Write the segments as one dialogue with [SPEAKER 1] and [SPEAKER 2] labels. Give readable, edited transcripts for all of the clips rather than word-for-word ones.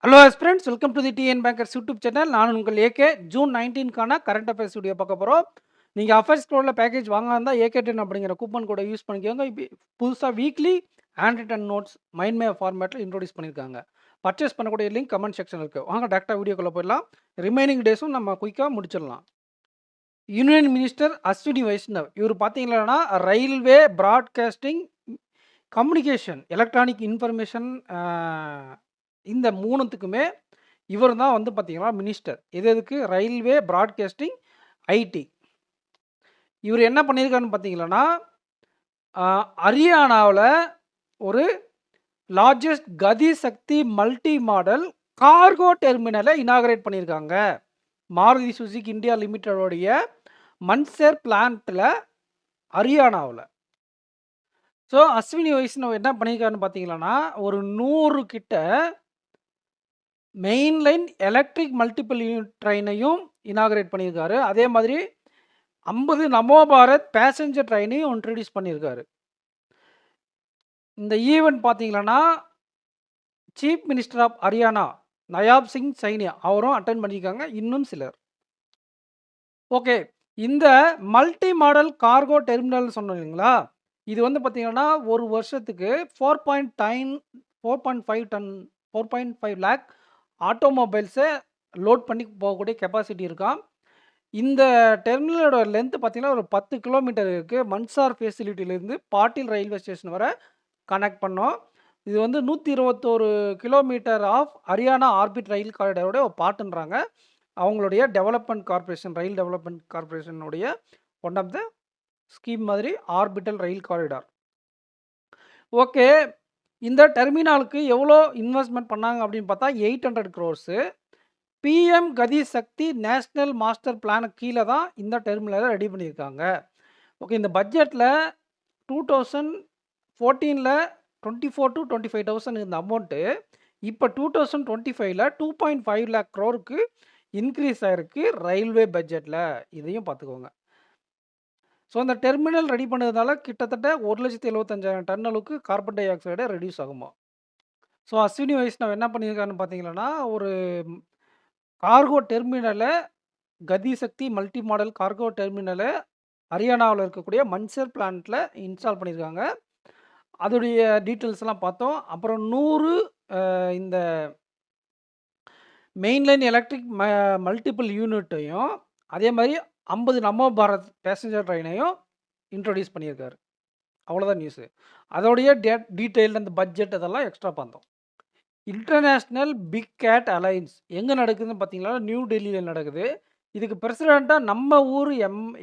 [SPEAKER 1] Hello friends, welcome to the TN bankers YouTube channel. நான் உங்கள் AK. June 19க்கான current affairs video பார்க்க போகிறோம். நீங்கள் அஃபேர்ஸ் கோடில் பேக்கேஜ் வாங்க இருந்தால் ஏகே10 அப்படிங்கிற கூப்பன் கோடை யூஸ் பண்ணிக்கோங்க. இப்போ புதுசாக weekly hand written notes mind map ஃபார்மேட்டில் இன்ட்ரோடியூஸ் பண்ணியிருக்காங்க. பர்ச்சேஸ் பண்ணக்கூடிய லிங்க் கமெண்ட் செக்ஷன் இருக்குது. வாங்க டேரெக்டாக வீடியோக்குள்ளே போயிடலாம். ரிமைனிங் டேஸும் நம்ம குயிக்காக முடிச்சிடலாம். யூனியன் மினிஸ்டர் அஸ்வினி வைஷ்ணவ் இவர் பார்த்தீங்கன்னா railway, broadcasting, communication, electronic information, இந்த மூணுத்துக்குமே இவர் தான் வந்து பார்த்தீங்கன்னா மினிஸ்டர். எதுக்கு? Railway, broadcasting, IT. இவர் என்ன பண்ணியிருக்காருன்னு பார்த்தீங்கன்னா ஹரியானாவில் ஒரு largest Gati Shakti multi modal cargo டெர்மினலை இனாகரேட் பண்ணியிருக்காங்க. மாருதி சுசுகி இந்தியா லிமிட்டடோடைய மன்சேர் பிளான்ட்டில் ஹரியானாவில். ஸோ அஸ்வினி வைஷ்ணவ் என்ன பண்ணியிருக்காருன்னு பார்த்தீங்கன்னா ஒரு 100 கிட்ட main line electric multiple unit ட்ரெயினையும் இனாகரேட் பண்ணியிருக்காரு. அதே மாதிரி 50 நமோ பாரத் பேசஞ்சர் ட்ரெயினையும் இன்ட்ரடியூஸ் பண்ணியிருக்காரு. இந்த ஈவெண்ட் பார்த்தீங்கன்னா chief minister of Haryana Nayab Singh சைனியா அவரும் அட்டன் பண்ணியிருக்காங்க, இன்னும் சிலர். ஓகே, இந்த மல்டி மாடல் கார்கோ டெர்மினல் சொன்னோம் இல்லைங்களா, இது வந்து பார்த்தீங்கன்னா ஒரு வருஷத்துக்கு 4.5 லேக் ஆட்டோமொபைல்ஸை லோட் பண்ணி போகக்கூடிய கெப்பாசிட்டி இருக்கான். இந்த டெர்மினலோட லென்த் பார்த்தீங்கன்னா ஒரு 10 கிலோமீட்டர் இருக்குது. மன்சார் ஃபெசிலிட்டியிலேருந்து பாட்டில் ரயில்வே ஸ்டேஷன் வரை கனெக்ட் பண்ணோம். இது வந்து 121 kilometre of Haryana orbit rail காரிடாரோட ஒரு பார்ட்டுன்றாங்க. அவங்களுடைய டெவலப்மெண்ட் கார்ப்பரேஷன், ரயில் டெவலப்மெண்ட் கார்ப்பரேஷனுடைய ஒன் ஆஃப் த ஸ்கீம் மாதிரி ஆர்பிட்டல் ரயில் காரிடார். ஓகே, இந்த டெர்மினாலுக்கு எவ்வளோ இன்வெஸ்ட்மெண்ட் பண்ணாங்க அப்படின்னு பார்த்தா 800 crores. பிஎம் கதி சக்தி நேஷ்னல் மாஸ்டர் பிளானுக்கு கீழே தான் இந்த டெர்மினலை ரெடி பண்ணியிருக்காங்க. ஓகே, இந்த பட்ஜெட்டில் 2014 24 to 25,000 இந்த அமௌண்ட்டு இப்போ 2025 2.5 lakh crore இன்க்ரீஸ் ஆகிருக்கு ரயில்வே பட்ஜெட்டில். இதையும் பார்த்துக்கோங்க. ஸோ இந்த டெர்மினல் ரெடி பண்ணதுனால கிட்டத்தட்ட 1,75,000 டன் அளவுக்கு கார்பன் டை ஆக்சைடை ரெடியூஸ் ஆகுமா. ஸோ அஸ்வினி வைஷ்ணவ் என்ன பண்ணியிருக்காருன்னு பார்த்தீங்கன்னா ஒரு கார்கோ டெர்மினலை, கதி சக்தி மல்டி மாடல் கார்கோ டெர்மினலை ஹரியானாவில் இருக்கக்கூடிய மன்சேர் பிளான்ட்டில் இன்ஸ்டால் பண்ணியிருக்காங்க. அதோடைய டீட்டெயில்ஸ்லாம் பார்த்தோம். அப்புறம் 100 இந்த மெயின்லைன் எலக்ட்ரிக் மல்டிபிள் யூனிட்டையும் அதே மாதிரி 50 நமோ பாரத் பேசஞ்சர் ட்ரெயினையும் இன்ட்ரடியூஸ் பண்ணியிருக்காரு. அவ்வளோதான் நியூஸு. அதோடைய டீட்டெயில் அந்த பட்ஜெட் அதெல்லாம் எக்ஸ்ட்ரா பார்த்தோம். இன்டர்நேஷ்னல் பிக் கேட் அலைன்ஸ் எங்கே நடக்குதுன்னு பார்த்தீங்கன்னா நியூ டெல்லியில் நடக்குது. இதுக்கு பிரசிடெண்ட்டாக நம்ம ஊர்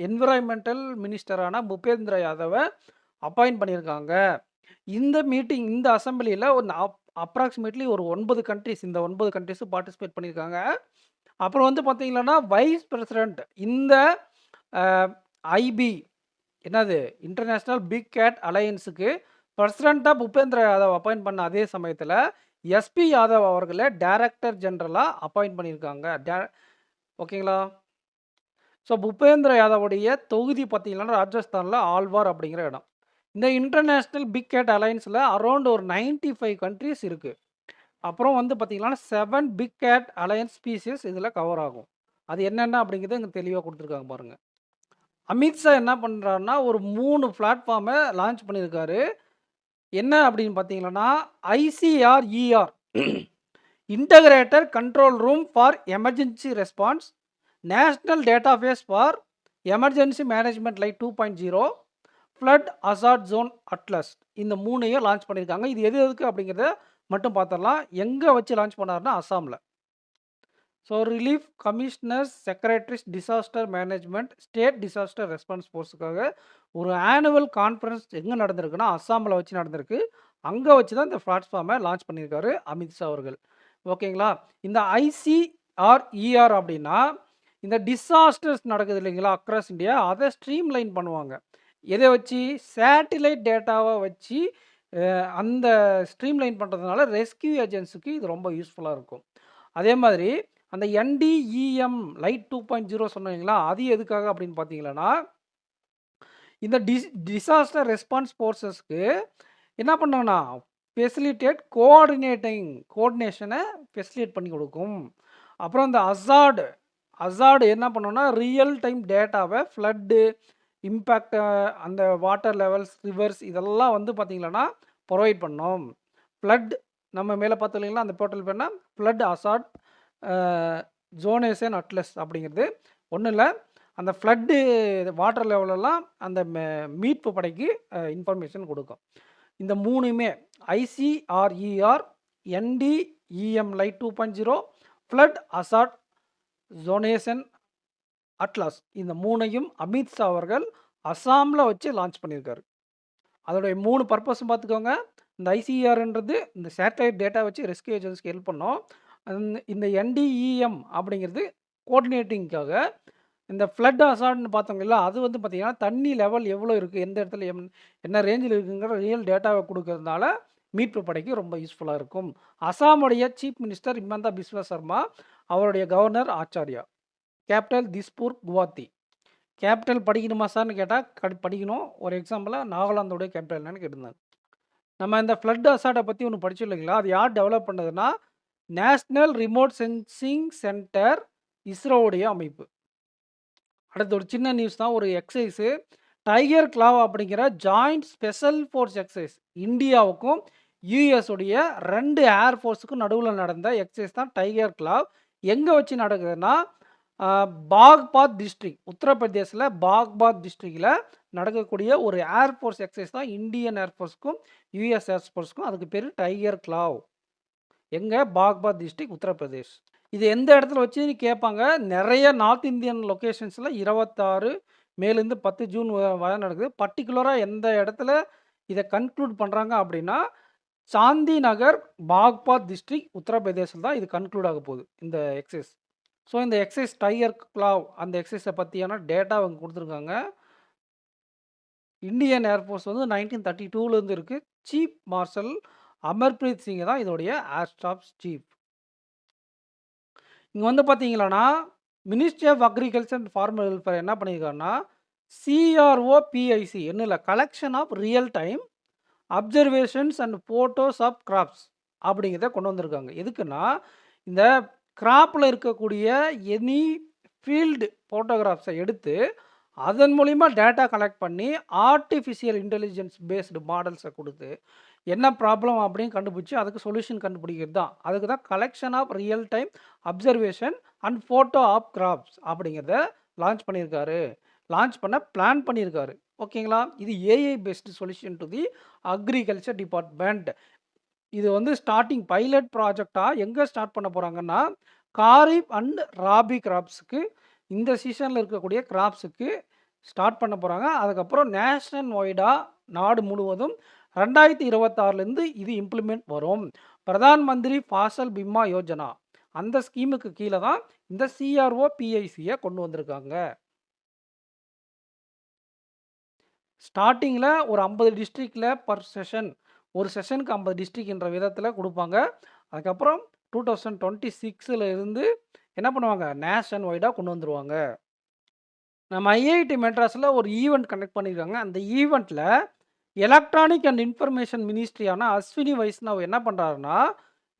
[SPEAKER 1] என்விரான்மெண்டல் மினிஸ்டரான பூபேந்திர யாதவை அப்பாயிண்ட் பண்ணியிருக்காங்க. இந்த மீட்டிங், இந்த அசம்பிளியில் ஒரு அப்ராக்சிமேட்லி ஒரு 9 கண்ட்ரிஸ், இந்த 9 கண்ட்ரிஸும் பார்ட்டிசிபேட் பண்ணியிருக்காங்க. அப்புறம் வந்து பார்த்தீங்கன்னா வைஸ் பிரசிடெண்ட் இந்த ஐபி என்னது இன்டர்நேஷ்னல் பிக் கேட் அலையன்ஸுக்கு பிரசிடெண்ட்டாக பூபேந்திர யாதவ் அப்பாயிண்ட் பண்ண அதே சமயத்தில் எஸ்பி யாதவ் அவர்களை டைரக்டர் ஜெனரலாக அப்பாயிண்ட் பண்ணியிருக்காங்க. ஓகேங்களா? ஸோ பூபேந்திர யாதவுடைய தொகுதி பார்த்தீங்கன்னா ராஜஸ்தானில் ஆல்வார் அப்படிங்கிற இடம். இந்த இன்டர்நேஷ்னல் பிக் கேட் அலையன்ஸில் அரௌண்ட் ஒரு 95 கண்ட்ரிஸ் இருக்குது. அப்புறம் வந்து பார்த்தீங்கன்னா 7 பிக் கேட் அலையன்ஸ் ஸ்பீசிஸ் இதில் கவர் ஆகும். அது என்னென்ன அப்படிங்கிறத இங்கே தெளிவாக கொடுத்துருக்காங்க பாருங்கள். அமித்ஷா என்ன பண்ணுறாருன்னா ஒரு 3 பிளாட்ஃபார்மை லான்ச் பண்ணியிருக்காரு. என்ன அப்படின்னு பார்த்தீங்கன்னா ICRER integrated control room for emergency response, national database for emergency management lite 2.0, flood hazard zone atlas. இந்த 3ஐயும் லான்ச் பண்ணியிருக்காங்க. இது எதுக்கு அப்படிங்கிறத மட்டும் பார்த்துடலாம். எங்கே வச்சு லான்ச் பண்ணாருன்னா அசாமில். So relief commissioners, secretaries, disaster management, state disaster response ஃபோர்ஸுக்காக ஒரு ஆனுவல் கான்ஃபரன்ஸ் எங்கே நடந்திருக்குன்னா அஸ்ஸாமில் வச்சு நடந்திருக்கு. அங்கே வச்சு தான் இந்த பிளாட்ஃபார்மை லான்ச் பண்ணியிருக்காரு அமித்ஷா அவர்கள். ஓகேங்களா? இந்த ஐசிஆர்இஆர் அப்படின்னா இந்த டிசாஸ்டர்ஸ் நடக்குது இல்லைங்களா அக்ராஸ் இந்தியா, அதை ஸ்ட்ரீம் லைன் பண்ணுவாங்க. எதை வச்சு? சேட்டிலைட் டேட்டாவை வச்சு அந்த ஸ்ட்ரீம் லைன் பண்ணுறதுனால ரெஸ்கியூ ஏஜென்சிக்கு இது ரொம்ப யூஸ்ஃபுல்லாக இருக்கும். அதே மாதிரி அந்த என்டிஇஎம் லைட் 2.0 சொன்னீங்களா, அது எதுக்காக அப்படின்னு பார்த்தீங்கன்னா இந்த டிசாஸ்டர் ரெஸ்பான்ஸ் ஃபோர்ஸஸ்க்கு என்ன பண்ணாங்கன்னா ஃபெசிலிட்டேட் கோஆர்டினேஷனை ஃபெசிலிட்டேட் பண்ணி கொடுக்கும். அப்புறம் இந்த அசார்டு என்ன பண்ணோம்னா ரியல் டைம் டேட்டாவை ஃப்ளட்டு இம்பேக்ட் அந்த வாட்டர் லெவல்ஸ் ரிவர்ஸ் இதெல்லாம் வந்து பார்த்தீங்கன்னா ப்ரொவைட் பண்ணோம். ஃப்ளட் நம்ம மேலே பார்த்தோம் இல்லைங்களா, அந்த போர்ட்டல் பேர்னா ஃப்ளட் அசார்ட் ஜோனேஷன் அட்லஸ் அப்படிங்கிறது ஒன்றும் இல்லை. அந்த ஃப்ளட்டு வாட்டர் லெவலெல்லாம் அந்த மீட்பு படைக்கு இன்ஃபர்மேஷன் கொடுக்கும். இந்த மூணுமே ஐசிஆர்இஆர் என்டிஇஎம் லைட் 2.0 ஃப்ளட் அசார்ட் ஜோனேஷன் அட்லாஸ் இந்த மூணையும் அமித்ஷா அவர்கள் அசாமில் வச்சு லான்ச் பண்ணியிருக்காரு. அதோடைய 3 பர்பஸும் பார்த்துக்கோங்க. இந்த ஐசிஆர்ன்றது இந்த சேட்டலைட் டேட்டா வச்சு ரெஸ்கியூ ஏஜென்சிக்கு ஹெல்ப் பண்ணோம். இந்த என்டிஇஎம் அப்படிங்கிறது கோஆர்டினேட்டிங்காக. இந்த ஃப்ளட் அசார்ட்னு பார்த்தோங்களா, அது வந்து பார்த்திங்கன்னா தண்ணி லெவல் எவ்வளோ இருக்குது, எந்த இடத்துல என்ன ரேஞ்சில் இருக்குங்கிற ரியல் டேட்டாவை கொடுக்கறதுனால மீட்பு படைக்கு ரொம்ப யூஸ்ஃபுல்லாக இருக்கும். அசாமுடைய சீஃப் மினிஸ்டர் ஹிமந்தா பிஸ்வா சர்மா, அவருடைய governor Acharya. Capital Dispur Guwahati. Capital படிக்கணுமா சார்னு கேட்டால் படிக்கணும். ஒரு எக்ஸாம்பிளாக நாகாலாந்தோடைய கேபிட்டல் என்னன்னு கேட்டிருந்தாங்க. நம்ம இந்த ஃப்ளட் அசார்ட்டை பற்றி ஒன்று படிச்சோம் இல்லைங்களா, அது யார் டெவலப் பண்ணதுன்னா நேஷ்னல் ரிமோட் சென்சிங் சென்டர், இஸ்ரோவுடைய அமைப்பு. அடுத்து ஒரு சின்ன நியூஸ் தான், ஒரு எக்ஸசைஸு டைகர் கிளாவ் அப்படிங்கிற ஜாயிண்ட் ஸ்பெஷல் ஃபோர்ஸ் எக்ஸசைஸ் இந்தியாவுக்கும் யூஎஸ் உடைய 2 ஏர்ஃபோர்ஸுக்கும் நடுவில் நடந்த எக்ஸசைஸ் தான் டைகர் கிளாவ். எங்கே வச்சு நடக்குதுன்னா பாக்பாத் டிஸ்ட்ரிக்ட், உத்தரப்பிரதேசில் பாக்பாத் டிஸ்ட்ரிக்டில் நடக்கக்கூடிய ஒரு ஏர்ஃபோர்ஸ் எக்ஸசைஸ் தான் இந்தியன் ஏர்ஃபோர்ஸுக்கும் யூஎஸ் ஏர்ஃபோர்ஸுக்கும். அதுக்கு பேர் டைகர் கிளாவ். எங்கே? பாக்பாத் டிஸ்ட்ரிக்ட், உத்தரப்பிரதேஷ். இது எந்த இடத்துல வச்சு கேட்பாங்க. நிறைய நார்த் இந்தியன் லொக்கேஷன்ஸில் 26 மேலேருந்து 10 ஜூன் வரை நடக்குது. பர்டிகுலராக எந்த இடத்துல இதை கன்க்ளூட் பண்ணுறாங்க அப்படின்னா சாந்தி நகர், பாக்பாத் டிஸ்ட்ரிக்ட், உத்தரப்பிரதேசில் தான் இது கன்க்ளூட் ஆக போகுது இந்த எக்ஸசைஸ். ஸோ இந்த எக்ஸசைஸ் டைகர் கிளாவ் அந்த எக்ஸசைஸை பற்றியான டேட்டா அவங்க கொடுத்துருக்காங்க. இந்தியன் ஏர்ஃபோர்ஸ் வந்து 1932லேருந்து இருக்குது. சீஃப் மார்ஷல் அமர்பிரீத் சிங் தான் இதோடைய ஏர் ஸ்டாஃப் சீஃப். இங்கே வந்து பார்த்தீங்களான்னா ministry of agriculture and farmer welfare என்ன பண்ணியிருக்காருன்னா CROPIC என்ன இல்லை, collection of real time observations and photos of crops அப்படிங்கிறத கொண்டு வந்திருக்காங்க. எதுக்குன்னா இந்த கிராப்பில் இருக்கக்கூடிய எனி ஃபீல்டு ஃபோட்டோகிராஃப்ஸை எடுத்து அதன் மூலிமா டேட்டா கலெக்ட் பண்ணி ஆர்டிஃபிஷியல் இன்டெலிஜென்ஸ் பேஸ்டு மாடல்ஸை கொடுத்து என்ன ப்ராப்ளம் அப்படின்னு கண்டுபிடிச்சி அதுக்கு சொல்யூஷன் கண்டுபிடிக்கிறது தான். அதுக்கு தான் collection of real time observation and photo of crops அப்படிங்கிறத லான்ச் பண்ணியிருக்காரு. லான்ச் பண்ண பிளான் பண்ணியிருக்காரு. ஓகேங்களா? இது AI based solution to the agriculture department. இது வந்து ஸ்டார்டிங் பைலட் ப்ராஜெக்டாக எங்கே ஸ்டார்ட் பண்ண போகிறாங்கன்னா காரிப் அண்ட் ராபி கிராப்ஸுக்கு, இந்த சீசனில் இருக்கக்கூடிய கிராப்ஸுக்கு ஸ்டார்ட் பண்ண போகிறாங்க. அதுக்கப்புறம் நேஷனல் வைடாக நாடு முழுவதும் 2026லேருந்து இது இம்ப்ளிமெண்ட் வரும். பிரதான் மந்திரி ஃபாசல் பிமா யோஜனா அந்த ஸ்கீமுக்கு கீழே தான் இந்த CROPICயை கொண்டு வந்திருக்காங்க. ஸ்டார்டிங்கில் ஒரு 50 டிஸ்ட்ரிக்டில் பர் செஷன், ஒரு செஷனுக்கு 50 டிஸ்ட்ரிக்ட் என்ற விதத்தில் கொடுப்பாங்க. அதுக்கப்புறம் 2026 இருந்து என்ன பண்ணுவாங்க, நேஷன் வைடாக கொண்டு வந்துடுவாங்க. நம்ம ஐஐடி மெட்ராஸில் ஒரு ஈவெண்ட் கண்டக்ட் பண்ணியிருக்காங்க. அந்த ஈவெண்ட்டில் எலக்ட்ரானிக் அண்ட் இன்ஃபர்மேஷன் மினிஸ்ட்ரியான அஸ்வினி வைஷ்ணவ் என்ன பண்ணுறாருன்னா,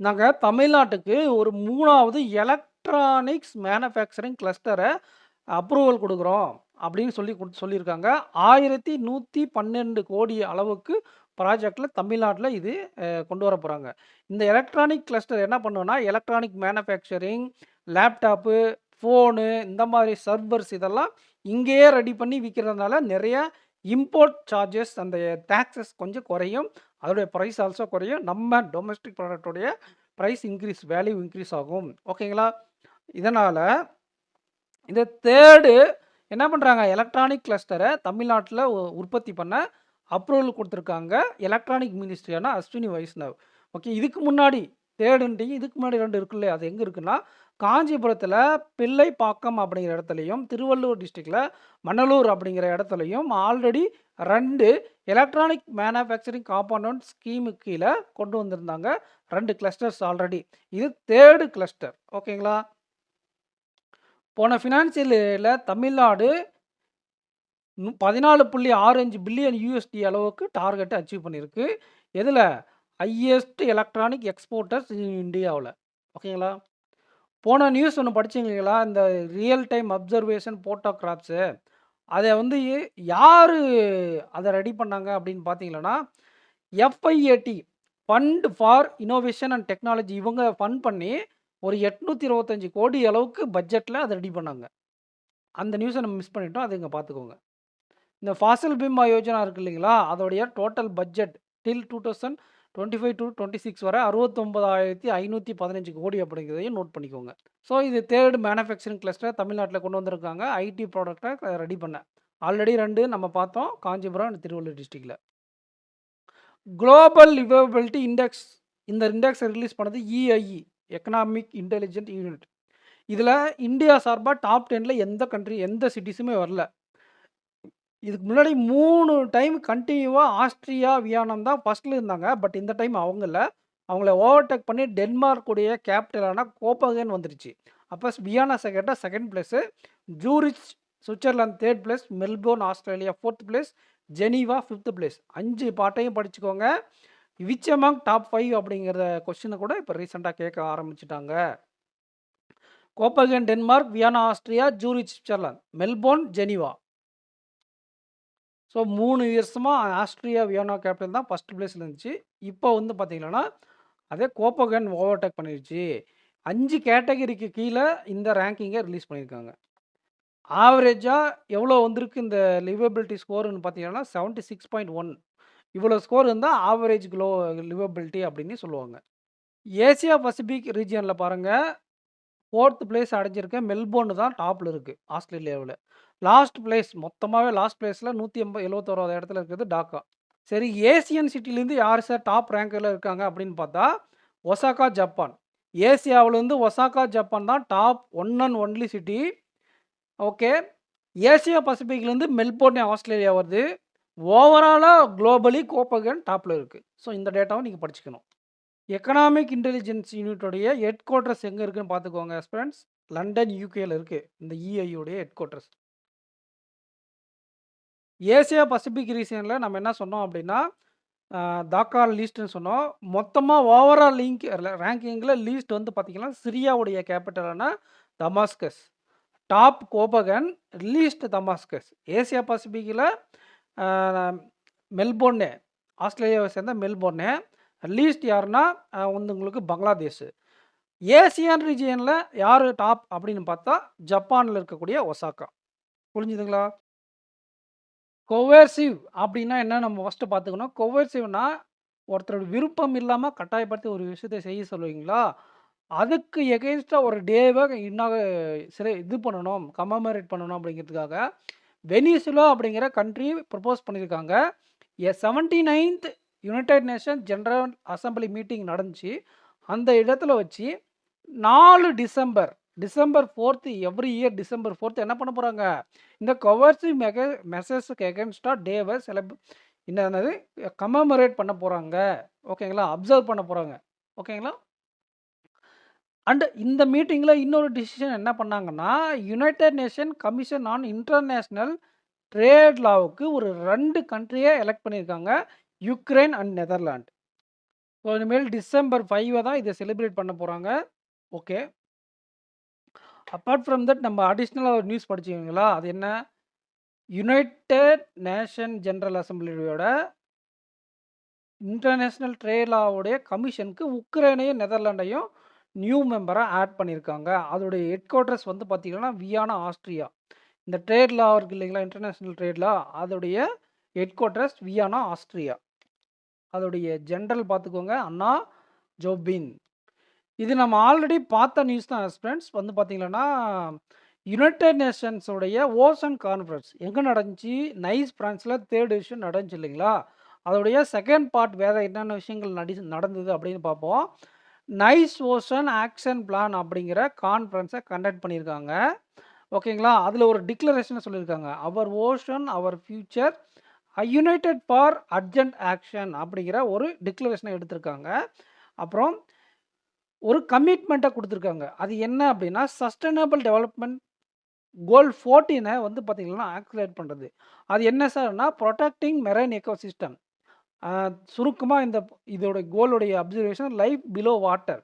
[SPEAKER 1] நாங்கள் தமிழ்நாட்டுக்கு ஒரு 3வது எலக்ட்ரானிக்ஸ் மேனுஃபேக்சரிங் கிளஸ்டரை அப்ரூவல் கொடுக்குறோம் அப்படின்னு சொல்லியிருக்காங்க. 1112 கோடி அளவுக்கு ப்ராஜெக்டில் தமிழ்நாட்டில் இது கொண்டு வர போகிறாங்க. இந்த எலக்ட்ரானிக் கிளஸ்டர் என்ன பண்ணுன்னா எலக்ட்ரானிக் மேனுஃபேக்சரிங், லேப்டாப்பு, ஃபோனு, இந்த மாதிரி சர்வர்ஸ் இதெல்லாம் இங்கேயே ரெடி பண்ணி விற்கிறதுனால நிறைய இம்போர்ட் சார்ஜஸ், அந்த டேக்ஸஸ் கொஞ்சம் குறையும். அதோடைய ப்ரைஸ் ஆல்சோ குறையும். நம்ம டொமஸ்டிக் ப்ராடக்டோடைய ப்ரைஸ் இன்க்ரீஸ், வேல்யூ இன்க்ரீஸ் ஆகும். ஓகேங்களா? இதனால் இந்த தேர்டு என்ன பண்ணுறாங்க, எலக்ட்ரானிக் கிளஸ்டரை தமிழ்நாட்டில் உற்பத்தி பண்ண அப்ரூவல் கொடுத்துருக்காங்க எலக்ட்ரானிக் மினிஸ்ட்ரியான அஸ்வினி வைஷ்ணவ். ஓகே, இதுக்கு முன்னாடி தேர்டுன்ட்டிங்க, இதுக்கு முன்னாடி 2 இருக்குல்ல, அது எங்கே இருக்குன்னா காஞ்சிபுரத்தில் பிள்ளைப்பாக்கம் அப்படிங்கிற இடத்துலையும், திருவள்ளூர் டிஸ்ட்ரிக்டில் மணலூர் அப்படிங்கிற இடத்துலையும் ஆல்ரெடி 2 எலக்ட்ரானிக் மேனுஃபேக்சரிங் காம்பவுண்ட் ஸ்கீமுக்கு கீழே கொண்டு வந்திருந்தாங்க. 2 கிளஸ்டர்ஸ் ஆல்ரெடி. இது தேர்டு கிளஸ்டர். ஓகேங்களா? போன ஃபினான்சியல் இயரில் தமிழ்நாடு 14.65 பில்லியன் USD அளவுக்கு டார்கெட்டை அச்சீவ் பண்ணியிருக்கு. எதில்? ஹையஸ்ட் எலக்ட்ரானிக் எக்ஸ்போர்ட்டர்ஸ் இந்தியாவில். ஓகேங்களா? போன நியூஸ் ஒன்று படிச்சீங்களா? இந்த ரியல் டைம் அப்சர்வேஷன் போட்டோகிராஃப்ஸு அதை வந்து யார் அதை ரெடி பண்ணாங்க அப்படின்னு பார்த்தீங்கன்னா, FIAD fund for innovation and technology இவங்க ஃபண்ட் பண்ணி ஒரு 825 கோடி அளவுக்கு பட்ஜெட்டில் அதை ரெடி பண்ணாங்க. அந்த நியூஸை நம்ம மிஸ் பண்ணிட்டோம். அதை இங்கே பார்த்துக்கோங்க. இந்த ஃபாசல் பீமா யோஜனா இருக்கு இல்லைங்களா? அதோடைய டோட்டல் பட்ஜெட் டில் 2025 to 26 வரை 69,515 கோடி அப்படிங்கிறதையும் நோட் பண்ணிக்கோங்க. ஸோ இது தேர்ட் மேனுஃபேக்சரிங் கிளஸ்டர் தமிழ்நாட்டில் கொண்டு வந்திருக்காங்க. ஐடி ப்ராடக்ட்டை ரெடி பண்ண. ஆல்ரெடி 2 நம்ம பார்த்தோம். காஞ்சிபுரம் அண்ட் திருவள்ளூர் டிஸ்ட்ரிக்டில். குளோபல் லிவபிலிட்டி இண்டெக்ஸ் இந்த இண்டெக்ஸை ரிலீஸ் பண்ணது இஐஇ எக்கனாமிக் இன்டெலிஜென்ட் யூனிட். இதில் இந்தியா சார்பாக டாப் 10ல் எந்த கண்ட்ரி எந்த சிட்டிஸுமே வரல. இதுக்கு முன்னாடி 3 டைம் கண்டினியூவாக ஆஸ்ட்ரியா, வியட்நாம் தான் ஃபர்ஸ்ட்டில் இருந்தாங்க. பட் இந்த டைம் அவங்கள ஓவர்டேக் பண்ணி டென்மார்க்குடைய கேபிட்டலான கோப்பகன் வந்துருச்சு. அப்போ Vienna second place, Zurich Switzerland 3rd place, Melbourne Australia 4th place, Geneva 5th place. 5 பாட்டையும் படிச்சுக்கோங்க. விச் அமாங் டாப் 5 அப்படிங்கிற கொஸ்டினை கூட இப்போ ரீசெண்டாக கேட்க ஆரம்பிச்சிட்டாங்க. Copenhagen Denmark, Vienna Austria, Zurich Switzerland, Melbourne, Geneva. So 3 வருஷமாக ஆஸ்ட்ரியா வியன்னா கேபிட்டல் தான் ஃபஸ்ட் பிளேஸில் இருந்துச்சு. இப்போ வந்து பார்த்தீங்கன்னா அதே கோப்பகன் ஓவர்டேக் பண்ணிடுச்சு. 5 கேட்டகரிக்கு கீழே இந்த ரேங்கிங்கை ரிலீஸ் பண்ணியிருக்காங்க. ஆவரேஜாக எவ்வளோ வந்திருக்கு இந்த லிவபிலிட்டி ஸ்கோர்னு பார்த்தீங்கன்னா 76.1. இவ்வளோ ஸ்கோர் இருந்தால் ஆவரேஜ் லிவபிலிட்டி அப்படின்னு சொல்லுவாங்க. ஏசியா பசிபிக் ரீஜியனில் பாருங்கள், 4th பிளேஸ் அடைஞ்சிருக்க மெல்போர்ன் தான் டாப்பில் இருக்குது ஆஸ்திரேலியாவில். லாஸ்ட் பிளேஸ் மொத்தமாகவே லாஸ்ட் பிளேஸில் 171 இடத்துல இருக்கிறது டாக்கா. சரி, ஏசியன் சிட்டிலேருந்து யார் சார் டாப் ரேங்கில் இருக்காங்க அப்படின்னு பார்த்தா ஒசாகா ஜப்பான். ஏசியாவிலேருந்து ஒசாகா ஜப்பான் தான் top 1 and only city. Okay, Asia பசிபிக்லேருந்து மெல்போர்ன் ஆஸ்திரேலியா வருது. ஓவராலாக குளோபலி கோப்பகன் டாப்பில் இருக்குது. ஸோ இந்த டேட்டாவை நீங்கள் படிச்சுக்கணும். எக்கனாமிக் இன்டெலிஜென்ஸ் யூனிட்டோடைய ஹெட் குவார்ட்டர்ஸ் எங்கே இருக்குன்னு பார்த்துக்கோங்க ஃப்ரெண்ட்ஸ். லண்டன் யூகேயில் இருக்குது இந்த இஐயோடைய ஹெட் குவார்ட்டர்ஸ். ஏசியா பசிபிக் ரீஜனில் நம்ம என்ன சொன்னோம் அப்படின்னா தாக்கா லீஸ்ட்னு சொன்னோம். மொத்தமாக ஓவரால் ரேங்கிங்கில் லீஸ்ட் வந்து பார்த்திங்கன்னா சிரியாவுடைய கேபிட்டலான Damascus, top Copenhagen, least Damascus. Asia பசிபிக்கில் மெல்போர்னு, ஆஸ்திரேலியாவை சேர்ந்த மெல்போர்னு. லீஸ்ட் யாருன்னா வந்து உங்களுக்கு பங்களாதேஷ். ஏசியன் ரீஜியனில் யார் டாப் அப்படின்னு பார்த்தா ஜப்பானில் இருக்கக்கூடிய ஒசாக்கா. புரிஞ்சுதுங்களா? கொவர்சிவ் அப்படின்னா என்ன நம்ம ஃபஸ்ட்டு பார்த்துக்கணும். கொவர்சிவ்னா ஒருத்தரோட விருப்பம் இல்லாமல் கட்டாயப்படுத்தி ஒரு விஷயத்தை செய்ய சொல்லுவீங்களா, அதுக்கு எகெயின்ஸ்டாக ஒரு டேவை இது பண்ணணும், கமமரேட் பண்ணணும் அப்படிங்கிறதுக்காக வெனிசுலா அப்படிங்கிற கண்ட்ரி ப்ரப்போஸ் பண்ணியிருக்காங்க. 79th United nation general assembly meeting நடந்துச்சு. அந்த இடத்துல வச்சு 4 December 4th every year December 4th என்ன பண்ண போகிறாங்க, இந்த கொவர்சிவ் மெசேஜ்க்கு எகென்ஸ்டாக டேவை என்னது கமமரேட் பண்ண போகிறாங்க. ஓகேங்களா? அப்சர்வ் பண்ண போகிறாங்க. ஓகேங்களா? அண்ட் இந்த மீட்டிங்கில் இன்னொரு டிசிஷன் என்ன பண்ணாங்கன்னா, united nation commission on international trade லாவுக்கு ஒரு 2 கண்ட்ரியை எலெக்ட் பண்ணியிருக்காங்க, யுக்ரைன் அண்ட் நெதர்லாண்ட். ஸோ இனிமேல் டிசம்பர் 5 தான் இதை செலிப்ரேட் பண்ண போகிறாங்க. ஓகே, அப்பார்ட் ஃப்ரம் தட் நம்ம அடிஷ்னலாக ஒரு நியூஸ் படிச்சிங்களா, அது என்ன, யுனைடெட் நேஷன் ஜெனரல் அசம்பிளியோட இன்டர்நேஷ்னல் ட்ரேட் லாவுடைய கமிஷனுக்கு உக்ரைனையும் நெதர்லாண்டையும் நியூ மெம்பராக ஆட் பண்ணியிருக்காங்க. அதோடைய ஹெட் குவார்ட்டர்ஸ் வந்து பார்த்திங்கன்னா வியன்னா ஆஸ்ட்ரியா. இந்த ட்ரேட் லா இருக்குது இல்லைங்களா, இன்டர்நேஷ்னல் ட்ரேட் லா, அதோடைய ஹெட் குவார்ட்டர்ஸ் வியன்னா ஆஸ்ட்ரியா. அதோடைய ஜென்ரல் பார்த்துக்கோங்க அண்ணா ஜோபின். இது நம்ம ஆல்ரெடி பார்த்த நியூஸ் தான் ஃப்ரெண்ட்ஸ். வந்து பார்த்திங்கன்னா யுனைடெட் நேஷன்ஸோடைய ஓசன் கான்ஃபரன்ஸ் எங்கே நடந்துச்சு, நைஸ் ஃப்ரான்ஸில் 3rd எடிஷன் நடந்துச்சு இல்லைங்களா, அதோடைய செகண்ட் பார்ட் வேறு என்னென்ன விஷயங்கள் நடந்தது அப்படின்னு பார்ப்போம். நைஸ் ஓஷன் ஆக்ஷன் பிளான் அப்படிங்கிற கான்ஃபரன்ஸை கண்டக்ட் பண்ணியிருக்காங்க. ஓகேங்களா? அதில் ஒரு டிக்ளரேஷனை சொல்லியிருக்காங்க, our ocean our future united for urgent action அப்படிங்கிற ஒரு டிக்ளரேஷனை எடுத்திருக்காங்க. அப்புறம் ஒரு கமிட்மெண்ட்டை கொடுத்துருக்காங்க. அது என்ன அப்படின்னா சஸ்டைனபிள் டெவலப்மெண்ட் கோல் 14 வந்து பார்த்திங்கன்னா ஆக்சிலேட் பண்ணுறது. அது என்ன சார்னா ப்ரொடெக்டிங் மெரைன் எக்கோசிஸ்டம். சுருக்கமா இதோட கோலுடைய அப்சர்வேஷன் லைஃப் பிலோ வாட்டர்.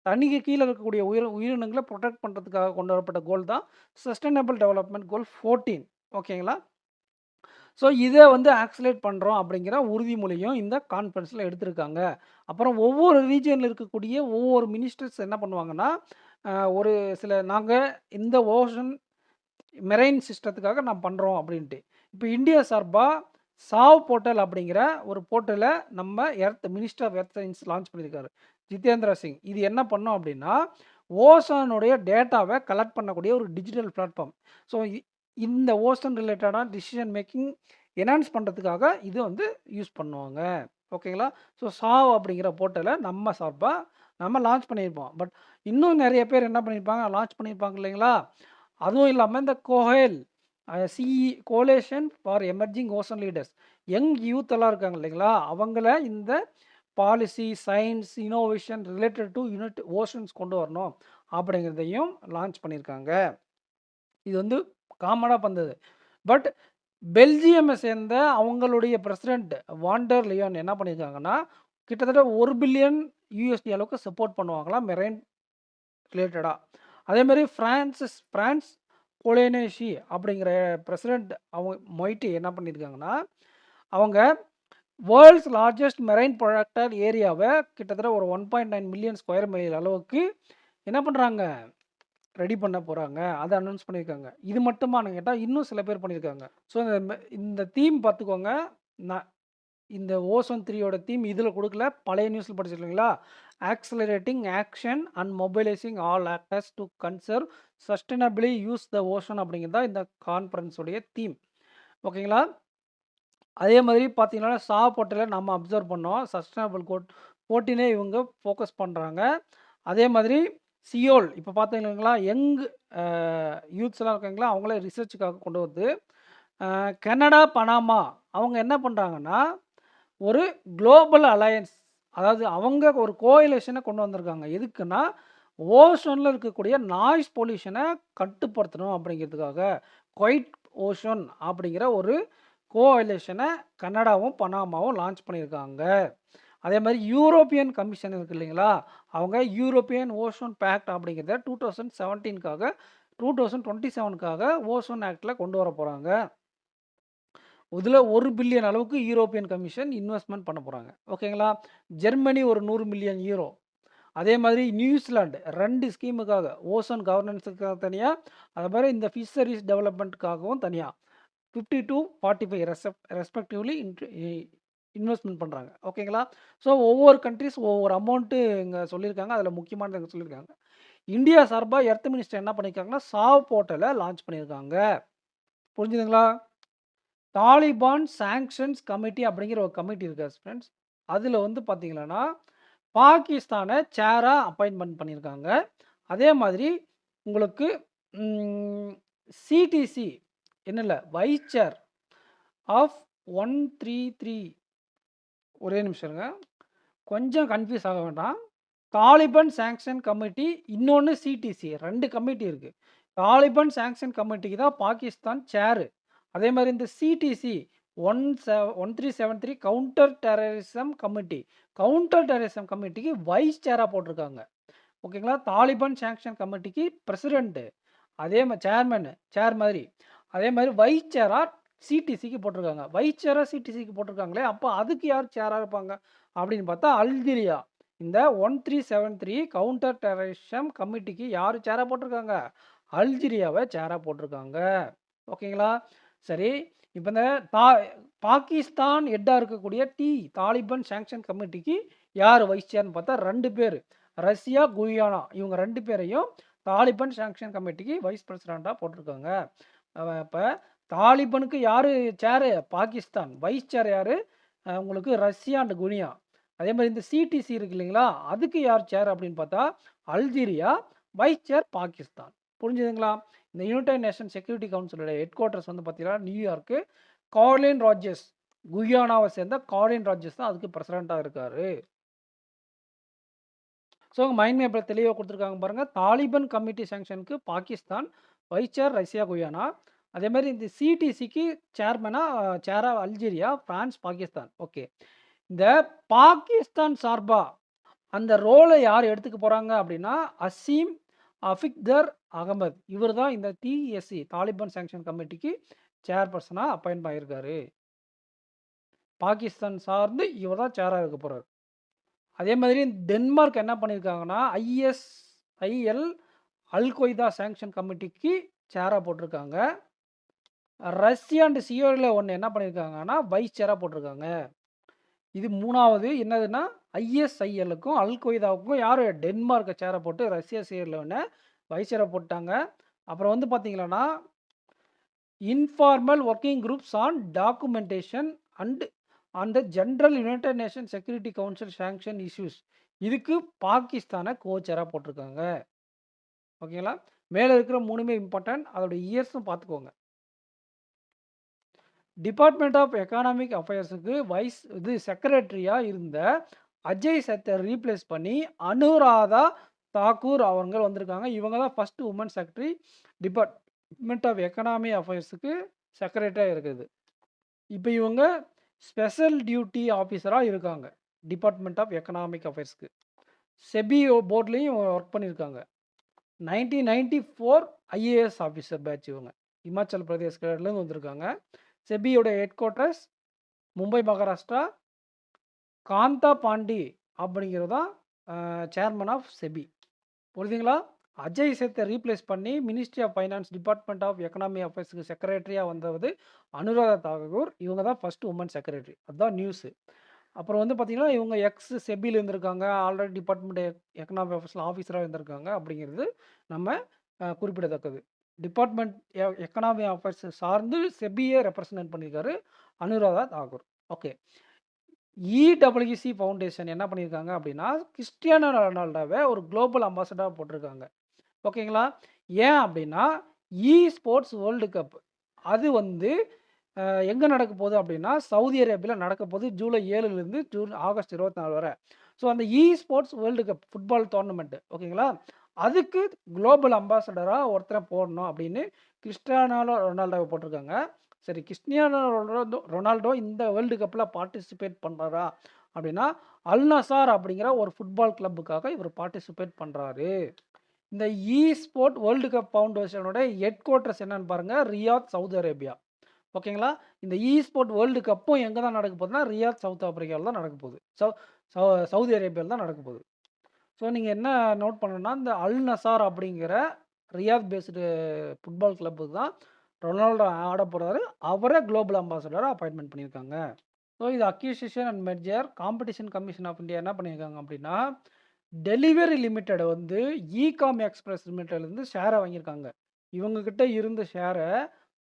[SPEAKER 1] தண்ணிக்கு கீழ இருக்கக்கூடிய உயிரினங்கள புரொடெக்ட் பண்றதுக்காக கொண்டு வரப்பட்ட கோல் தான் சஸ்டைனபிள் டெவலப்மென்ட் கோல் 14. ஓகேங்களா? ஸோ இத வந்து ஆக்ஸலரேட் பண்றோம் அப்படிங்கிற உறுதிமொழியும் இந்த கான்ஃபரன்ஸ்ல எடுத்திருக்காங்க. அப்புறம் ஒவ்வொரு ரீஜியன்ல இருக்கக்கூடிய ஒவ்வொரு மினிஸ்டர்ஸ் என்ன பண்ணுவாங்கன்னா, ஒரு சில நாங்க இந்த ஓஷன் மெரைன் சிஸ்டத்துக்காக நான் பண்றோம் அப்படின்ட்டு. இப்போ இந்தியா சார்பா சாவ் போர்ட்டல் அப்படிங்கிற ஒரு போர்ட்டல நம்ம minister of earth science launch பண்ணியிருக்காரு. ஜிதேந்திர சிங். இது என்ன பண்ணும் அப்படின்னா, ஓசானுடைய டேட்டாவ கலெக்ட் பண்ணக்கூடிய ஒரு டிஜிட்டல் பிளாட்ஃபார்ம். ஸோ இந்த ஓசன் ரிலேட்டடான டிசிஷன் மேக்கிங் என்ஹான்ஸ் பண்றதுக்காக இது வந்து யூஸ் பண்ணுவாங்க. ஓகேங்களா? ஸோ சாவ் அப்படிங்கிற போர்ட்டல நம்ம சார்பா நம்ம லான்ச் பண்ணியிருப்போம். பட் இன்னும் நெறைய பேர் என்ன பண்ணியிருப்பாங்க, லான்ச் பண்ணியிருப்பாங்க இல்லைங்களா? அதுவும் இல்லாம இந்த கோஹெல் coalition for emerging ocean leaders. Young youth எல்லாம் இருக்காங்க இல்லைங்களா? அவங்கள இந்த policy, science, innovation related to unit oceans கொண்டு வரணும் அப்படிங்கிறதையும் லான்ச் பண்ணியிருக்காங்க. இது வந்து காமனா பண்றது. பட் பெல்ஜியமை சேர்ந்த அவங்களுடைய பிரசிடென்ட் வாண்டர் லியான் என்ன பண்ணியிருக்காங்கன்னா, கிட்டத்தட்ட $1 பில்லியன் அளவுக்கு சப்போர்ட் பண்ணுவாங்களாம் மெரைன் ரிலேட்டடா. அதே மாரி பிரான்ஸ் கொலினேஷி அப்படிங்கிற பிரசிடென்ட் அவங்க மொய்ட்டி என்ன பண்ணியிருக்காங்கன்னா, அவங்க வேர்ல்ட்ஸ் லார்ஜஸ்ட் மெரைன் ப்ரொடெக்டட் ஏரியாவ கிட்டத்தட்ட ஒரு 1.9 மில்லியன் ஸ்கொயர் மைல் அளவுக்கு என்ன பண்றாங்க? ரெடி பண்ண போறாங்க. அத அனௌன்ஸ் பண்ணியிருக்காங்க. இது மட்டுமான்னு கேட்டா, இன்னும் சில பேர் பண்ணியிருக்காங்க. ஸோ இந்த தீம் பார்த்துக்கோங்க. நான் இந்த ஓசோன் 3யோட தீம் இதில குடுக்கல. பழைய நியூஸ்ல படிச்சிருக்கீங்களா? Accelerating action and mobilising all actors to conserve sustainably use the ocean அப்படிங்கிறது தான் இந்த கான்ஃபரன்ஸ் உடைய தீம். ஓகேங்களா? அதே மாதிரி பார்த்தீங்கன்னா, போர்ட்டல நம்ம அப்சர்வ் பண்ணோம். சஸ்டைனபிள் கோட் 14 இவங்க ஃபோக்கஸ் பண்றாங்க. அதே மாதிரி சியோல் இப்போ பார்த்தீங்களா, யங் யூத்ஸ்லாம் இருக்காங்களா, அவங்கள ரிசர்ச்சுக்காக கொண்டு வருது. கனடா, பனாமா அவங்க என்ன பண்றாங்கன்னா, ஒரு குளோபல் அலையன்ஸ் அதாவது அவங்க ஒரு கோயலேஷன கொண்டு வந்திருக்காங்க. எதுக்குன்னா, ஓசோன்ல இருக்கக்கூடிய நாய்ஸ் பொல்யூஷன கட்டுப்படுத்தணும் அப்படிங்கிறதுக்காக. குவைட் ஓஷன் அப்படிங்கிற ஒரு கோஅலிஷன கனடாவும், பனாமாவும் லான்ச் பண்ணியிருக்காங்க. அதே மாரி யூரோப்பியன் கமிஷன் இருக்கு இல்லைங்களா? அவங்க யூரோப்பியன் ஓஷன் பேக்ட் அப்படிங்கிறத 2027க்காக ஓசோன் ஆக்ட்ல கொண்டு வர போறாங்க. இதுல $1 பில்லியன் அளவுக்கு யூரோப்பியன் கமிஷன் இன்வெஸ்ட்மென்ட் பண்ண போறாங்க. ஓகேங்களா? ஜெர்மனி ஒரு €100 மில்லியன். அதே மாதிரி நியூசிலாந்து 2 ஸ்கீமுக்காக ஓசோன் கவர்னன்ஸுக்காக தனியா, அதே மாரி இந்த ஃபிஷரிஸ் டெவலப்மென்ட்காகவும் தனியா 50-45 ரெஸ்பெக்டிவ்லி இன்வெஸ்ட்மென்ட் பண்றாங்க. ஓகேங்களா? ஸோ ஒவ்வொரு கண்ட்ரீஸ் ஒவ்வொரு அமௌண்ட் இங்க சொல்லியிருக்காங்க. அதில முக்கியமானது இங்க சொல்லியிருக்காங்க. இந்தியா சார்பா எர்த் மினிஸ்டர் என்ன பண்ணியிருக்காங்கன்னா, சாவ் போர்ட்டல லான்ச் பண்ணியிருக்காங்க. புரிஞ்சுதுங்களா? தாலிபான் சாங்ஷன்ஸ் கமிட்டி அப்படிங்கிற ஒரு கமிட்டி இருக்கு ஃப்ரெண்ட்ஸ். அதில வந்து பார்த்தீங்கன்னா, பாகிஸ்தான சேரா அப்பாயின்ட்மென்ட் பண்ணியிருக்காங்க. அதே மாதிரி உங்களுக்கு சிடிசி என்னல்ல வைஸ் சேர் ஆஃப் 133 ஒரே நிமிஷம் இருங்க. கொஞ்சம் கன்ஃப்யூஸ் ஆக வேண்டாம். தாலிபான் சாங்ஷன் கமிட்டி, இன்னொன்னு சிடிசி 2 கமிட்டி இருக்கு. தாலிபான் சாங்ஷன் கமிட்டிக்கு தான் பாகிஸ்தான் சேரு. அதே மாரி இந்த CTC 1373 counter terrorism committee. Counter terrorism கமிட்டிக்கு வைஸ் சேரா போட்டிருக்காங்க. ஓகேங்களா? தாலிபான் சாங்ஷன் கமிட்டிக்கு பிரசிடென்ட். அதே சேர் மாதிரி. அதே மாரி வைஸ் சேரா சிடிசிக்கு போட்டிருக்காங்க. வைஸ் சேரா சிடிசிக்கு போட்டிருக்காங்களே, அப்போ அதுக்கு யார் சேரா இருப்பாங்க? அப்படின்னு பார்த்தா அல்ஜீரியா. இந்த 1373 கவுண்டர் டெரரிசம் கமிட்டிக்கு யாரு சேரா போட்டிருக்காங்க? அல்ஜீரியாவ சேரா போட்டிருக்காங்க. ஓகேங்களா? சரி. இப்ப இந்த பாகிஸ்தான் ஹெட்டா இருக்கக்கூடிய தாலிபான் சாங்ஷன் கமிட்டிக்கு யார் வைஸ் சேர்ன்னு பார்த்தா 2 பேரு. ரஷ்யா, குயானா இவங்க 2 பேரையும் தாலிபான் சாங்ஷன் கமிட்டிக்கு வைஸ் பிரசிடென்ட்டா போட்டிருக்காங்க. இப்ப தாலிபானுக்கு யாரு சேரு? பாகிஸ்தான். வைஸ் சேர் யாரு? உங்களுக்கு ரஷ்யா அண்ட் குனியா. அதே மாரி இந்த சிடிசி இருக்கு இல்லைங்களா? அதுக்கு யார் சேர் அப்படின்னு பார்த்தா அல்ஜீரியா. வைஸ் சேர் பாகிஸ்தான். புரிஞ்சுதுங்களா? இந்த யுனைட்டட் நேஷன் செக்யூரிட்டி கவுன்சிலோட ஹெட் குவார்ட்டர்ஸ் வந்து பார்த்தீங்கன்னா, நியூயார்க்கு. கார்லின் ராஜர்ஸ் குயானாவை சேர்ந்த கார்லின் ராஜர்ஸ் தான் அதுக்கு பிரசிடென்ட்டா இருக்காரு. ஸோ மைண்ட் மேப்ல தெளிவா குடுத்துருக்காங்க பாருங்க. தாலிபான் கமிட்டி சாங்ஷனுக்கு பாகிஸ்தான், வைஸ் சேர் ரஷ்யா, குயானா. அதே மாரி இந்த சிடிசிக்கு சேரா அல்ஜீரியா, பிரான்ஸ், பாகிஸ்தான். ஓகே. இந்த பாகிஸ்தான் சார்பா அந்த ரோலை யார் எடுத்துக்க போறாங்க அப்படின்னா, அசீம் அஃபிக்தர் அகமது. இவர் தான் இந்த டிஎஸ்சி தாலிபான் சாங்ஷன் கமிட்டிக்கு சேர்பர்சனா அப்பாயிண்ட் ஆயிருக்காரு. பாகிஸ்தான் சார்ந்து இவர் தான் சேரா இருக்க போறாரு. அதே மாதிரி டென்மார்க் என்ன பண்ணியிருக்காங்கன்னா, ஐஎஸ்ஐஎல் அல் கொய்தா சாங்ஷன் கமிட்டிக்கு சேரா போட்டிருக்காங்க. ரஷ்யா அண்ட் சியர்லோன் என்ன பண்ணியிருக்காங்கன்னா, வைஸ் சேரா போட்டிருக்காங்க. இது 3வது என்னதுன்னா, ஐஎஸ்ஐஎல்லுக்கும் அல் கொய்தாவுக்கும் யாரு டென்மார்க்க சேர போட்டு ரஷ்யா சியர்லோன வைஸ் சேரா போட்டாங்க. அப்புறம் வந்து பார்த்தீங்கன்னா, informal working groups on documentation and on the general United nation security council sanction issues. இதுக்கு பாகிஸ்தானை கோச்சரா போட்டிருக்காங்க. ஓகேங்களா? மேல இருக்கிற 3மே இம்பார்ட்டன்ட். அதோட இயர்ஸும் பார்த்துக்கோங்க. டிபார்ட்மெண்ட் ஆஃப் எக்கனாமிக் அஃபேர்ஸுக்கு செக்ரட்டரியா இருந்த அஜய் சத்தை ரீப்ளேஸ் பண்ணி அனுராதா தாக்கூர் அவங்க வந்திருக்காங்க. இவங்க தான் first woman secretary department of economic அஃபேர்ஸுக்கு செக்ரட்டரியாக இருக்குது. இப்போ இவங்க ஸ்பெஷல் டியூட்டி ஆஃபீஸராக இருக்காங்க டிபார்ட்மெண்ட் ஆஃப் எக்கனாமிக் அஃபேர்ஸ்க்கு. செபி போர்ட்லேயும் ஒர்க் பண்ணியிருக்காங்க. 1994 ஐஏஎஸ் ஆஃபீஸர் பேட்ச் இவங்க. இமாச்சல் பிரதேஷ்லேருந்து வந்திருக்காங்க. செபியோட ஹெட் குவார்ட்டர்ஸ் மும்பை, மகாராஷ்டிரா. காந்தா பாண்டி அப்படிங்கிறது தான் சேர்மன் ஆஃப் செபி. புரியுதுங்களா? அஜய் சேத்தை ரீப்ளேஸ் பண்ணி ministry of finance department of economic அஃபேர்ஸுக்கு செக்ரட்டரியாக வந்தது அனுராதா தாக்கூர். இவங்க தான் ஃபர்ஸ்ட் உமன் செக்ரட்டரி. அதுதான் நியூஸு. அப்புறம் வந்து பார்த்தீங்கன்னா, இவங்க செபியில் இருந்திருக்காங்க. ஆல்ரெடி டிபார்ட்மெண்ட் எக்கனாமிக் அஃபேர்ஸில் ஆஃபீஸராக இருந்திருக்காங்க அப்படிங்கிறது நம்ம குறிப்பிடத்தக்கது. டிபார்ட்மெண்ட் எக்கனாமிக் அஃபேர்ஸ் சார்ந்து செபியை ரெப்ரசன்ட் பண்ணியிருக்காரு Anuradha Thakur. Okay. EWC foundation என்ன பண்ணியிருக்காங்க அப்படின்னா, கிறிஸ்டியானோ ரொனால்டோவை ஒரு குளோபல் அம்பாசடராக போட்டிருக்காங்க. ஓகேங்களா? ஏன் அப்படின்னா, ஸ்போர்ட்ஸ் வேர்ல்டு கப் அது வந்து எங்கே நடக்க போகுது அப்படின்னா, சவுதி அரேபியாவில் நடக்க போகுது ஜூலை 7லேருந்து ஆகஸ்ட் 24 வரை. ஸோ அந்த sports world cup football tournament. ஓகேங்களா? அதுக்கு குளோபல் அம்பாசடராக ஒருத்தரை போடணும் அப்படின்னு கிறிஸ்டியானோ ரொனால்டோவை போட்டிருக்காங்க. சரி, கிறிஸ்டியானோ ரொனால்டோ இந்த வேர்ல்டு கப்பில் பார்ட்டிசிபேட் பண்ணுறாரா அப்படின்னா, அல் நசார் அப்படிங்கிற ஒரு ஃபுட்பால் கிளப்புக்காக இவர் பார்ட்டிசிபேட் பண்ணுறாரு. இந்த ஸ்போர்ட் வேர்ல்டு கப் ஃபவுண்டேஷனோட ஹெட் குவார்ட்டர்ஸ் என்னன்னு பாருங்கள், ரியாத், சவுதி அரேபியா. ஓகேங்களா? இந்த ஸ்போர்ட் வேர்ல்டு கப்பும் எங்கே தான் நடக்க போகுதுன்னா, ரியாத், சவுத் ஆப்பிரிக்காவில் தான் நடக்க போகுது. சவுதி அரேபியாவில் தான் நடக்க போகுது. ஸோ நீங்கள் என்ன நோட் பண்ணணும்னா, இந்த அல் நசார் அப்படிங்கிற ரியாத் பேஸ்டு ஃபுட்பால் கிளப்புக்கு தான் ரொனால்டோ ஆட போகிறாரு. அவரை குளோபல் அம்பாசடராக அப்பாயின்மெண்ட் பண்ணியிருக்காங்க. ஸோ இது acquisition and merger competition commission of India என்ன பண்ணியிருக்காங்க அப்படின்னா, டெலிவரி லிமிட்டெட் வந்து இகாம் எக்ஸ்பிரஸ் லிமிட்டட்லேருந்து ஷேரை வாங்கியிருக்காங்க. இவங்கக்கிட்ட இருந்த ஷேரை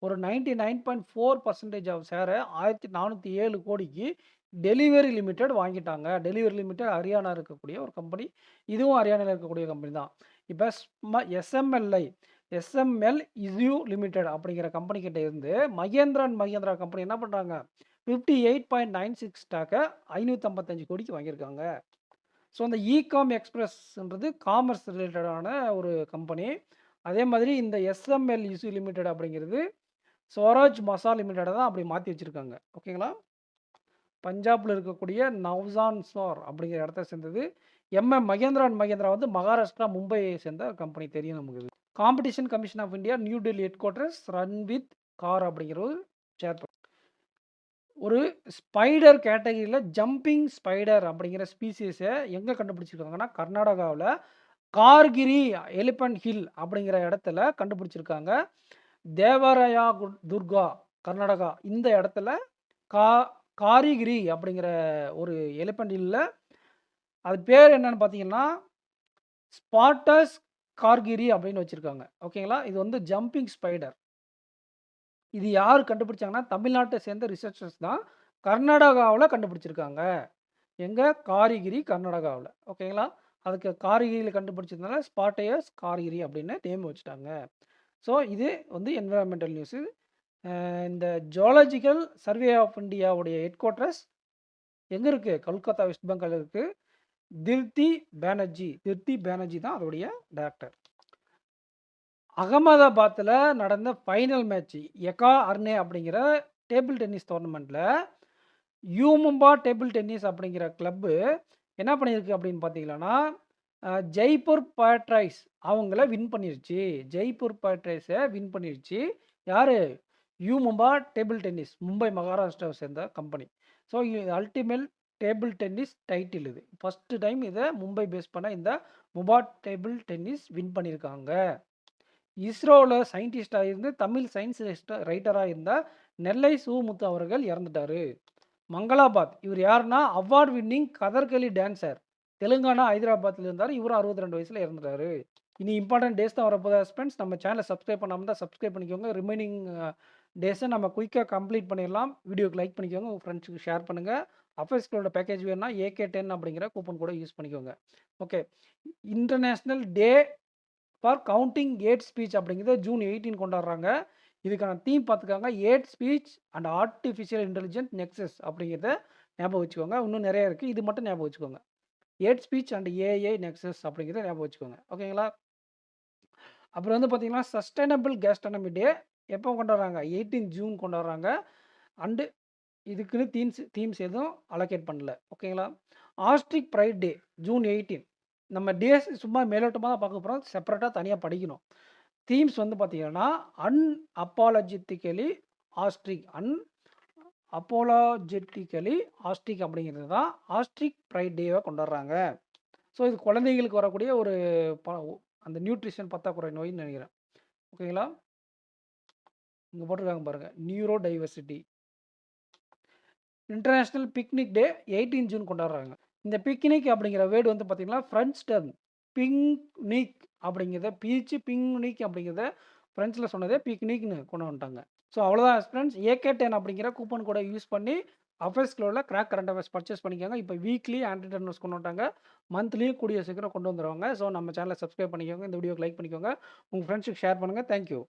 [SPEAKER 1] ஒரு 99.4% ஆஃப் ஷேரை 1407 கோடிக்கு டெலிவரி லிமிட்டெட் வாங்கிட்டாங்க. டெலிவரி லிமிட்டெட் ஹரியானா இருக்கக்கூடிய ஒரு கம்பெனி. இதுவும் ஹரியானாவில் இருக்கக்கூடிய கம்பெனி தான். இப்போ எஸ்எம்எல் இஸ்யூ லிமிடெட் அப்படிங்கிற கம்பெனி கிட்ட இருந்து மகேந்திரா கம்பெனி என்ன பண்ணுறாங்க, 58.96 ஸ்டாக்கை 555 கோடிக்கு வாங்கியிருக்காங்க. ஸோ அந்த இகாம் எக்ஸ்பிரஸ்ன்றது காமர்ஸ் ரிலேட்டடான ஒரு கம்பெனி. அதே மாதிரி இந்த எஸ்எம்எல் இஸ்யூ லிமிடெட் அப்படிங்கிறது ஸ்வராஜ் மசா லிமிடெடை தான் அப்படி மாற்றி வச்சுருக்காங்க. ஓகேங்களா? பஞ்சாபில் இருக்கக்கூடிய நவ்சான் சோர் அப்படிங்கிற இடத்த சேர்ந்தது. மகேந்திரா வந்து மகாராஷ்டிரா, மும்பையை சேர்ந்த கம்பெனி தெரியும் நமக்கு. இது competition commission of India New Delhi headquarters Ravneet Kaur அப்படிங்கிற ஒரு சேர்ப்பர். ஒரு ஸ்பைடர் கேட்டகரியில் ஜம்பிங் ஸ்பைடர் அப்படிங்கிற ஸ்பீசிஸை எங்கே கண்டுபிடிச்சிருக்காங்கன்னா, கர்நாடகாவில் கார்கிரி எலிபென்ட் ஹில் அப்படிங்கிற இடத்துல கண்டுபிடிச்சிருக்காங்க. தேவராயா துர்கா, கர்நாடகா. இந்த இடத்துல காரிகிரி அப்படிங்கிற ஒரு எலிபென்ட் ஹில்ல அது பேர் என்னன்னு பார்த்தீங்கன்னா, ஸ்பாட்டஸ் கார்கிரி அப்படின்னு வச்சுருக்காங்க. ஓகேங்களா? இது வந்து ஜம்பிங் ஸ்பைடர். இது யார் கண்டுபிடிச்சாங்கன்னா, தமிழ்நாட்டை சேர்ந்த ரிசர்ச்சர்ஸ் தான் கர்நாடகாவில் கண்டுபிடிச்சிருக்காங்க. எங்கே? காரிகிரி, கர்நாடகாவில். ஓகேங்களா? அதுக்கு காரிகிரியில் கண்டுபிடிச்சதுனால ஸ்பாட்டஸ் கார்கிரி அப்படின்னு நேம் வச்சுட்டாங்க. ஸோ இது வந்து என்விரான்மெண்டல் நியூஸு. இந்த ஜுவாலஜிக்கல் சர்வே ஆஃப் இந்தியாவுடைய ஹெட் குவார்ட்டர்ஸ் எங்கே இருக்குது? கொல்கத்தா, வெஸ்ட் பெங்கால் இருக்குது. திருத்தி பேனர்ஜி தான் அதோடைய டைரக்டர். அகமதாபாத்தில் நடந்த ஃபைனல் மேட்ச் எகா அர்னே அப்படிங்கிற டேபிள் டென்னிஸ் டோர்னமெண்ட்டில் யூமும்பா டேபிள் டென்னிஸ் அப்படிங்கிற கிளப்பு என்ன பண்ணியிருக்கு அப்படின்னு பார்த்தீங்கன்னா, ஜெய்ப்பூர் பேட்ரைஸ் அவங்கள வின் பண்ணிருச்சு. ஜெய்ப்பூர் பேட்ரைஸை வின் பண்ணிருச்சு. யாரு? U Mumba table tennis. மும்பை மகாராஷ்டிராவை சேர்ந்த கம்பெனி. ஸோ இது அல்டிமேட் டேபிள் டென்னிஸ் டைட்டில் இது. ஃபர்ஸ்ட் டைம் இதை மும்பை பேஸ் பண்ண இந்த முபா டேபிள் டென்னிஸ் வின் பண்ணியிருக்காங்க. இஸ்ரோவில் சயின்டிஸ்டாக இருந்து தமிழ் சயின்ஸ் ரைட்டராக இருந்த நெல்லை சுமுத்து அவர்கள் இறந்துட்டாரு. மங்களாபாத் இவர் யாருன்னா அவார்ட் வின்னிங் கதர்களி டான்சர். தெலுங்கானா ஹைதராபாத்தில் இருந்தார். இவரும் 62 வயசில் இறந்துட்டாரு. இனி இம்பார்ட்டன்ட் டேஸ் தான் வரப்போதா ஃப்ரெண்ட்ஸ். நம்ம சேனலை சப்ஸ்கிரைப் பண்ணாமல் தான் சப்ஸ்கிரைப் பண்ணிக்கோங்க. ரிமைனிங் டேஸை நம்ம குயிக்காக கம்ப்ளீட் பண்ணிடலாம். வீடியோக்கு லைக் பண்ணிக்கோங்க. உங்கள் ஃப்ரெண்ட்ஸுக்கு ஷேர் பண்ணுங்கள். அஃபேஸ்களோட பேக்கேஜ் வேணும்னா AK10 அப்படிங்கிற கூப்பன் கூட யூஸ் பண்ணிக்கோங்க. Okay, international day for counting hate speech அப்படிங்கிறத ஜூன் 18 கொண்டாடுறாங்க. இதுக்கான தீம் பார்த்துக்காங்க, hate speech and artificial intelligence nexus அப்படிங்கிறத ஞாபகம் வச்சுக்கோங்க. இன்னும் நிறைய இருக்குது, இது மட்டும் ஞாபகம் வச்சுக்கோங்க. Eight speech and AI nexus அப்படிங்கிறத ஞாபகம் வச்சுக்கோங்க. ஓகேங்களா? அப்புறம் வந்து பார்த்தீங்கன்னா சஸ்டைனபிள் கேஸ்ட்ரானமி டே எப்போ கொண்டாடுறாங்க? 18 ஜூன் கொண்டாடுறாங்க. அண்டு இதுக்குன்னு தீம்ஸ் எதுவும் அலோகேட் பண்ணல. ஓகேங்களா? Autistic pride day June 18. நம்ம டேஸ் சும்மா மேலோட்டமாக தான் பார்க்க போகிறோம், செப்பரேட்டாக தனியாக படிக்கணும். தீம்ஸ் வந்து பார்த்தீங்கன்னா அன்அப்பாலஜெட்டிக்கலி ஆஸ்ட்ரிக் அப்போலாஜெட்டிக்கலி ஆஸ்ட்ரிக் அப்படிங்கிறது தான் ஆஸ்ட்ரிக் ப்ரைட் டேவை கொண்டாடுறாங்க. ஸோ இது குழந்தைகளுக்கு வரக்கூடிய ஒரு அந்த நியூட்ரிஷன் பற்றாக்குறை நோயின்னு நினைக்கிறேன். ஓகேங்களா? இங்கே போட்டிருக்காங்க பாருங்கள், நியூரோ டைவர்சிட்டி. இன்டர்நேஷ்னல் பிக்னிக் டே 18 ஜூன் கொண்டாடுறாங்க. இந்த பிக்னிக் அப்படிங்கிற வேர்டு வந்து பார்த்தீங்கன்னா ஃப்ரெஞ்ச் டர்ம் பிங்னிக் அப்படிங்கிறத பிரித்து பிங்னிக் அப்படிங்கிறத ஃப்ரெஞ்சில் சொன்னதே பிக்னிக்னு கொண்டு வந்துட்டாங்க. ஸோ அவ்வளோதான் ஃப்ரெண்ட்ஸ். AK10 அப்படிங்கிற கூப்பன் கூட யூஸ் பண்ணி அஃபேர்ஸ் க்ளோவில் கிராக் கரண்ட் அஃபேர்ஸ் பர்ச்சேஸ் பண்ணிக்கோங்க. இப்போ வீக்லி ஆண்ட்ராய்ட் நியூஸ் கொண்டு வந்துட்டாங்க, மந்த்லியும் கூடிய சீக்கிரம் கொண்டு வந்துடுவாங்க. ஸோ நம்ம சேனலை சப்ஸ்கிரைப் பண்ணிக்கோங்க, இந்த வீடியோக்கு லைக் பண்ணிக்கோங்க, உங்கள் ஃப்ரெண்ட்ஸுக்கு ஷேர் பண்ணுங்கள். தேங்க்யூ.